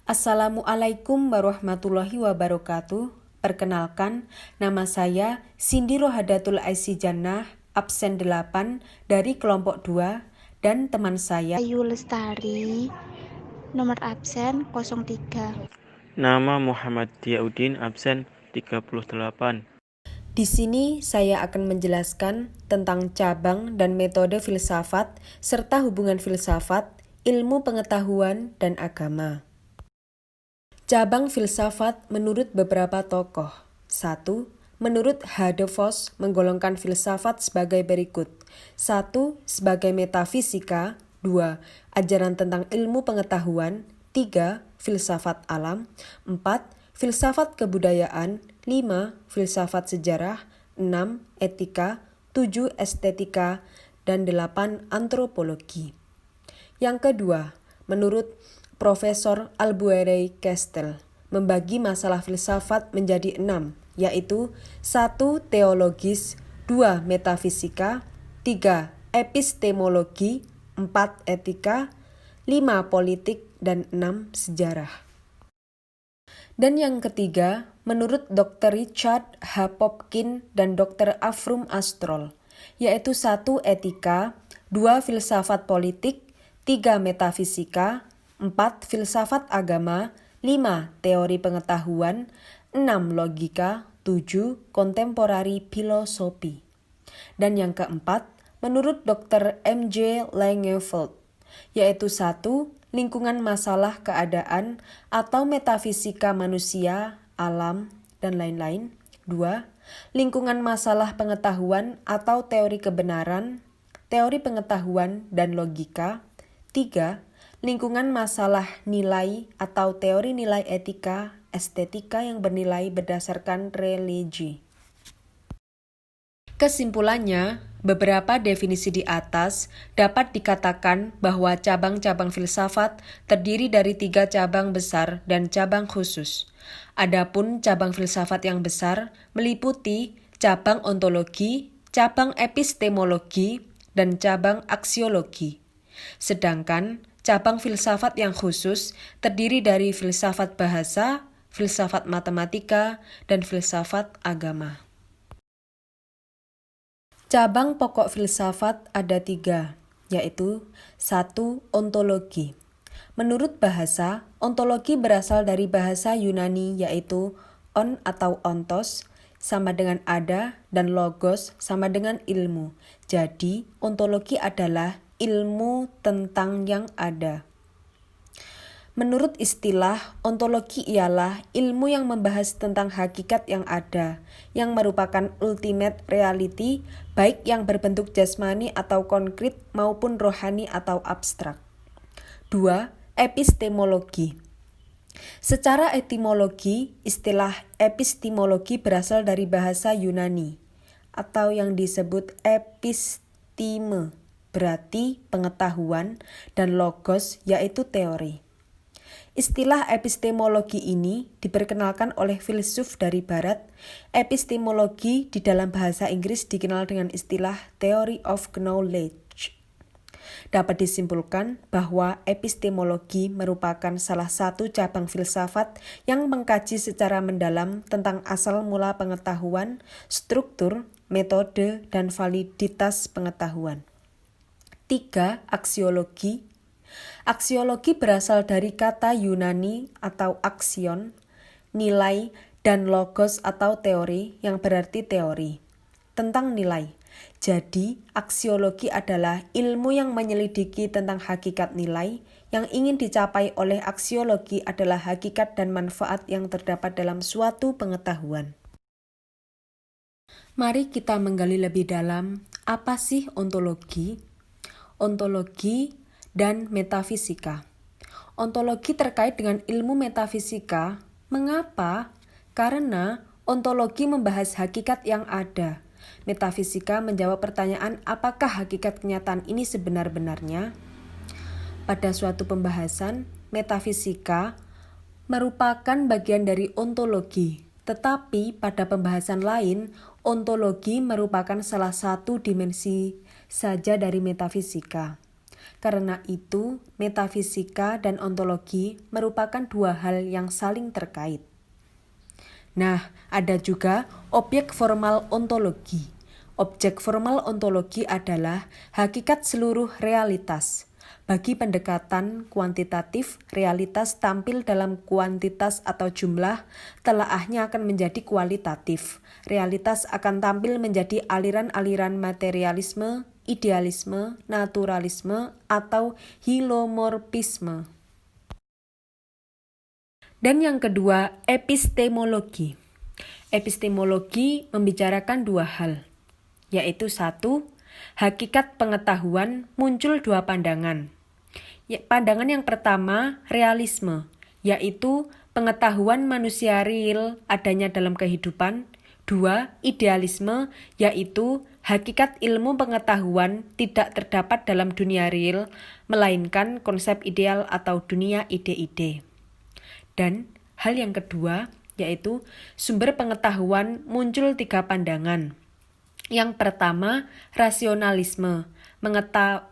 Assalamualaikum warahmatullahi wabarakatuh. Perkenalkan, nama saya Cindy Rohadatul Aisy Jannah, absen 8 dari kelompok 2, dan teman saya Ayu Lestari, nomor absen 03. Nama Muhammad Diyaudin, absen 38. Di sini saya akan menjelaskan tentang cabang dan metode filsafat serta hubungan filsafat, ilmu pengetahuan, dan agama. Cabang filsafat menurut beberapa tokoh. 1. Menurut H. de Vos menggolongkan filsafat sebagai berikut. 1. Sebagai metafisika. 2. Ajaran tentang ilmu pengetahuan. 3. Filsafat alam. 4. Filsafat kebudayaan. 5. Filsafat sejarah. 6. Etika. 7. Estetika. Dan 8. Antropologi. Yang kedua, menurut Profesor Albuquerque Castel, membagi masalah filsafat menjadi 6, yaitu 1. Teologis, 2. Metafisika, 3. Epistemologi, 4. Etika, 5. Politik, dan 6. Sejarah. Dan yang ketiga, menurut Dr. Richard H. Popkin dan Dr. Avrum Astrol, yaitu 1. Etika, 2. Filsafat politik, 3. Metafisika, 4. Filsafat agama, 5. Teori pengetahuan, 6. Logika, 7. Kontemporari filosofi. Dan yang keempat, menurut Dr. M.J. Langeveld, yaitu 1. Lingkungan masalah keadaan atau metafisika manusia, alam, dan lain-lain. 2. Lingkungan masalah pengetahuan atau teori kebenaran, teori pengetahuan, dan logika. 3. Lingkungan masalah nilai atau teori nilai etika, estetika yang bernilai berdasarkan religi. Kesimpulannya, beberapa definisi di atas dapat dikatakan bahwa cabang-cabang filsafat terdiri dari 3 cabang besar dan cabang khusus. Adapun cabang filsafat yang besar meliputi cabang ontologi, cabang epistemologi, dan cabang aksiologi. Sedangkan cabang filsafat yang khusus terdiri dari filsafat bahasa, filsafat matematika, dan filsafat agama. Cabang pokok filsafat ada 3, yaitu 1. Ontologi. Menurut bahasa, ontologi berasal dari bahasa Yunani yaitu on atau ontos sama dengan ada dan logos sama dengan ilmu. Jadi, ontologi adalah ilmu tentang yang ada. Menurut istilah, ontologi ialah ilmu yang membahas tentang hakikat yang ada, yang merupakan ultimate reality, baik yang berbentuk jasmani atau konkret maupun rohani atau abstrak. 2. Epistemologi. Secara etimologi, istilah epistemologi berasal dari bahasa Yunani, atau yang disebut episteme, berarti pengetahuan, dan logos, yaitu teori. Istilah epistemologi ini diperkenalkan oleh filsuf dari barat. Epistemologi di dalam bahasa Inggris dikenal dengan istilah theory of knowledge. Dapat disimpulkan bahwa epistemologi merupakan salah satu cabang filsafat yang mengkaji secara mendalam tentang asal mula pengetahuan, struktur, metode, dan validitas pengetahuan. 3. Aksiologi. Aksiologi berasal dari kata Yunani atau aksion, nilai, dan logos atau teori yang berarti teori tentang nilai. Jadi, aksiologi adalah ilmu yang menyelidiki tentang hakikat nilai. Yang ingin dicapai oleh aksiologi adalah hakikat dan manfaat yang terdapat dalam suatu pengetahuan. Mari kita menggali lebih dalam, apa sih ontologi? Ontologi dan metafisika. Ontologi terkait dengan ilmu metafisika. Mengapa? Karena ontologi membahas hakikat yang ada. Metafisika menjawab pertanyaan apakah hakikat kenyataan ini sebenar-benarnya. Pada suatu pembahasan, metafisika merupakan bagian dari ontologi. Tetapi pada pembahasan lain, ontologi merupakan salah satu dimensi saja dari metafisika. Karena itu, metafisika dan ontologi merupakan dua hal yang saling terkait. Nah, ada juga objek formal ontologi. Objek formal ontologi adalah hakikat seluruh realitas. Bagi pendekatan kuantitatif, realitas tampil dalam kuantitas atau jumlah, telaahnya akan menjadi kualitatif. Realitas akan tampil menjadi aliran-aliran materialisme, idealisme, naturalisme, atau hilomorfisme. Dan yang kedua, epistemologi. Epistemologi membicarakan dua hal, yaitu satu, hakikat pengetahuan muncul dua pandangan. Pandangan yang pertama, realisme, yaitu pengetahuan manusia real adanya dalam kehidupan. Dua, idealisme, yaitu hakikat ilmu pengetahuan tidak terdapat dalam dunia real, melainkan konsep ideal atau dunia ide-ide. Dan hal yang kedua, yaitu sumber pengetahuan muncul tiga pandangan. Yang pertama, rasionalisme,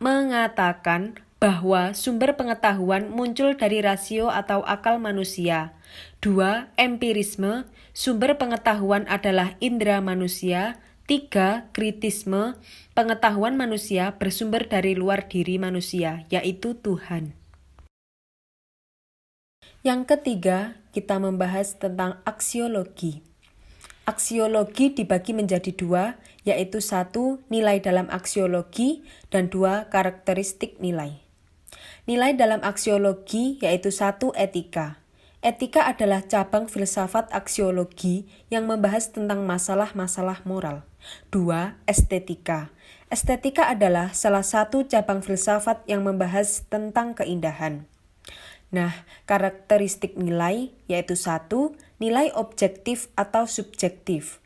mengatakan bahwa sumber pengetahuan muncul dari rasio atau akal manusia. Dua, empirisme, sumber pengetahuan adalah indera manusia. Tiga, kritisme, pengetahuan manusia bersumber dari luar diri manusia, yaitu Tuhan. Yang ketiga, kita membahas tentang aksiologi. Aksiologi dibagi menjadi dua, yaitu satu, nilai dalam aksiologi, dan dua, karakteristik nilai. Nilai dalam aksiologi yaitu satu, etika. Etika adalah cabang filsafat aksiologi yang membahas tentang masalah-masalah moral. Dua, estetika. Estetika adalah salah satu cabang filsafat yang membahas tentang keindahan. Nah, karakteristik nilai yaitu satu, nilai objektif atau subjektif.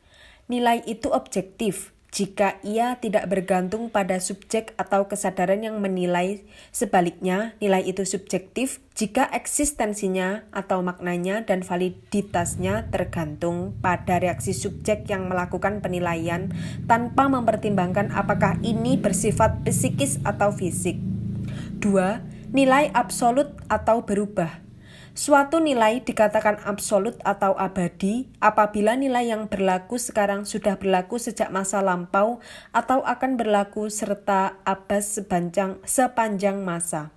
Nilai itu objektif jika ia tidak bergantung pada subjek atau kesadaran yang menilai. Sebaliknya, nilai itu subjektif jika eksistensinya atau maknanya dan validitasnya tergantung pada reaksi subjek yang melakukan penilaian tanpa mempertimbangkan apakah ini bersifat psikis atau fisik. Dua, nilai absolut atau berubah. Suatu nilai dikatakan absolut atau abadi apabila nilai yang berlaku sekarang sudah berlaku sejak masa lampau atau akan berlaku serta abas sepanjang masa,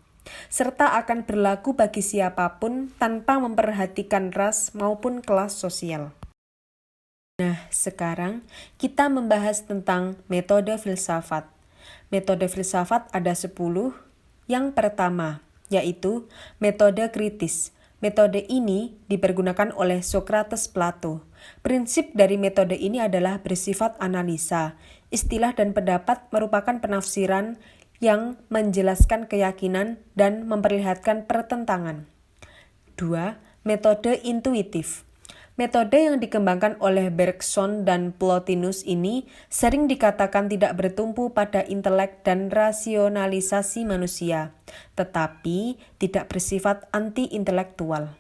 serta akan berlaku bagi siapapun tanpa memperhatikan ras maupun kelas sosial. Nah, sekarang kita membahas tentang metode filsafat. Metode filsafat ada 10. Yang pertama, yaitu metode kritis. Metode ini dipergunakan oleh Socrates Plato. Prinsip dari metode ini adalah bersifat analisa. Istilah dan pendapat merupakan penafsiran yang menjelaskan keyakinan dan memperlihatkan pertentangan. 2. Metode intuitif. Metode yang dikembangkan oleh Bergson dan Plotinus ini sering dikatakan tidak bertumpu pada intelek dan rasionalisasi manusia, tetapi tidak bersifat anti-intelektual.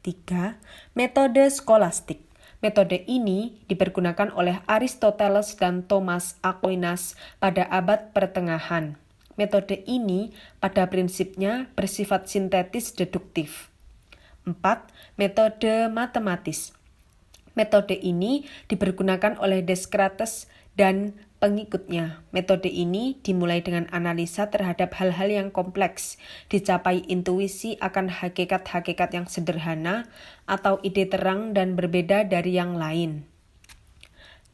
3. Metode skolastik. Metode ini dipergunakan oleh Aristoteles dan Thomas Aquinas pada abad pertengahan. Metode ini pada prinsipnya bersifat sintetis deduktif. 4. Metode matematis. Metode ini dipergunakan oleh Descartes dan pengikutnya. Metode ini dimulai dengan analisa terhadap hal-hal yang kompleks, dicapai intuisi akan hakikat-hakikat yang sederhana atau ide terang dan berbeda dari yang lain.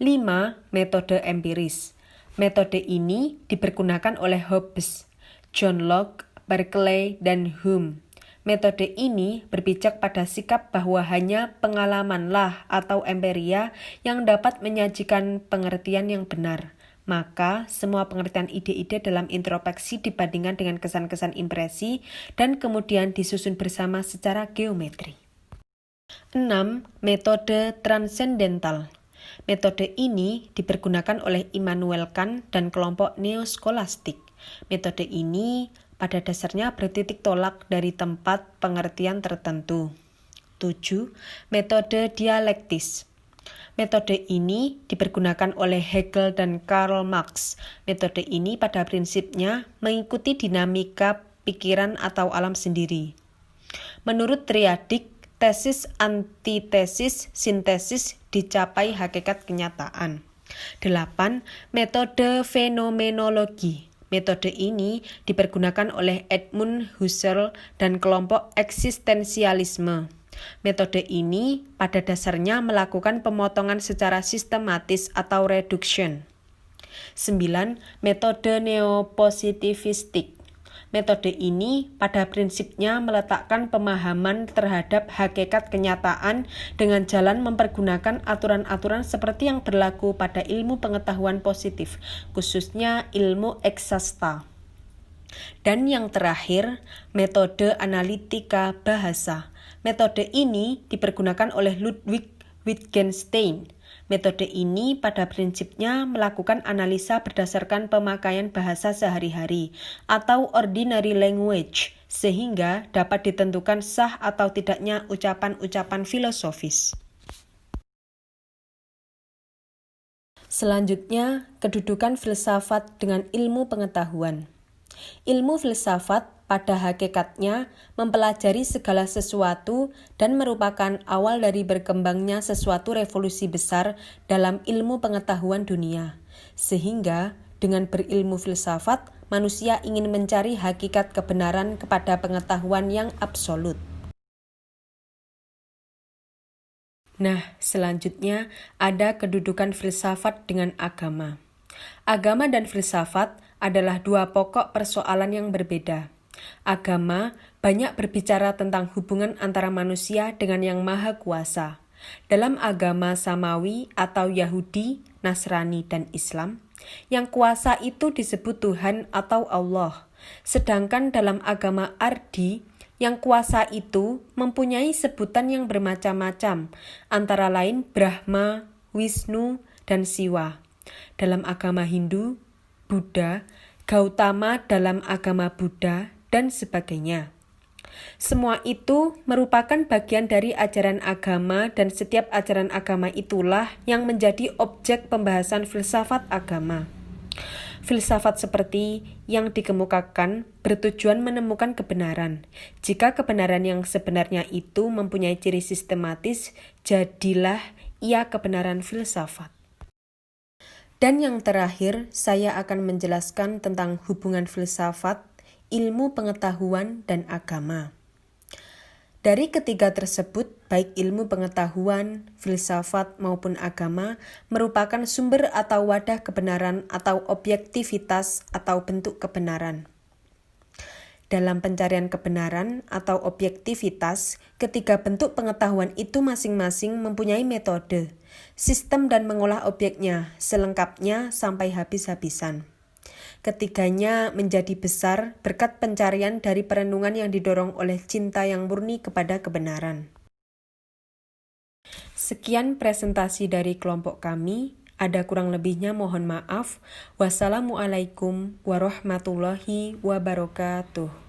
5. Metode empiris. Metode ini dipergunakan oleh Hobbes, John Locke, Berkeley, dan Hume. Metode ini berpijak pada sikap bahwa hanya pengalamanlah atau empiria yang dapat menyajikan pengertian yang benar. Maka, semua pengertian ide-ide dalam introspeksi dibandingkan dengan kesan-kesan impresi dan kemudian disusun bersama secara geometri. 6. Metode transendental. Metode ini dipergunakan oleh Immanuel Kant dan kelompok neoskolastik. Metode ini pada dasarnya bertitik tolak dari tempat pengertian tertentu. 7. Metode dialektis. Metode ini dipergunakan oleh Hegel dan Karl Marx. Metode ini pada prinsipnya mengikuti dinamika pikiran atau alam sendiri. Menurut triadik, tesis, antitesis, sintesis dicapai hakikat kenyataan. 8. Metode fenomenologi. Metode ini dipergunakan oleh Edmund Husserl dan kelompok eksistensialisme. Metode ini pada dasarnya melakukan pemotongan secara sistematis atau reduction. 9. Metode neopositivistik. Metode ini pada prinsipnya meletakkan pemahaman terhadap hakikat kenyataan dengan jalan mempergunakan aturan-aturan seperti yang berlaku pada ilmu pengetahuan positif, khususnya ilmu eksakta. Dan yang terakhir, metode analitika bahasa. Metode ini dipergunakan oleh Ludwig Wittgenstein. Metode ini pada prinsipnya melakukan analisa berdasarkan pemakaian bahasa sehari-hari atau ordinary language, sehingga dapat ditentukan sah atau tidaknya ucapan-ucapan filosofis. Selanjutnya, kedudukan filsafat dengan ilmu pengetahuan. Ilmu filsafat pada hakikatnya mempelajari segala sesuatu dan merupakan awal dari berkembangnya sesuatu revolusi besar dalam ilmu pengetahuan dunia. Sehingga dengan berilmu filsafat, manusia ingin mencari hakikat kebenaran kepada pengetahuan yang absolut. Nah, selanjutnya ada kedudukan filsafat dengan agama. Agama dan filsafat adalah dua pokok persoalan yang berbeda. Agama banyak berbicara tentang hubungan antara manusia dengan Yang Maha Kuasa. Dalam agama Samawi atau Yahudi, Nasrani, dan Islam, yang kuasa itu disebut Tuhan atau Allah. Sedangkan dalam agama Ardi, yang kuasa itu mempunyai sebutan yang bermacam-macam, antara lain Brahma, Wisnu, dan Siwa. Dalam agama Hindu, Buddha, Gautama dalam agama Buddha, dan sebagainya. Semua itu merupakan bagian dari ajaran agama dan setiap ajaran agama itulah yang menjadi objek pembahasan filsafat agama. Filsafat seperti yang dikemukakan bertujuan menemukan kebenaran. Jika kebenaran yang sebenarnya itu mempunyai ciri sistematis, jadilah ia kebenaran filsafat. Dan yang terakhir, saya akan menjelaskan tentang hubungan filsafat, ilmu pengetahuan, dan agama. Dari ketiga tersebut, baik ilmu pengetahuan, filsafat, maupun agama merupakan sumber atau wadah kebenaran atau objektivitas atau bentuk kebenaran. Dalam pencarian kebenaran atau objektivitas, ketiga bentuk pengetahuan itu masing-masing mempunyai metode, sistem dan mengolah objeknya selengkapnya sampai habis-habisan. Ketiganya menjadi besar berkat pencarian dari perenungan yang didorong oleh cinta yang murni kepada kebenaran. Sekian presentasi dari kelompok kami. Ada kurang lebihnya mohon maaf. Wassalamualaikum warahmatullahi wabarakatuh.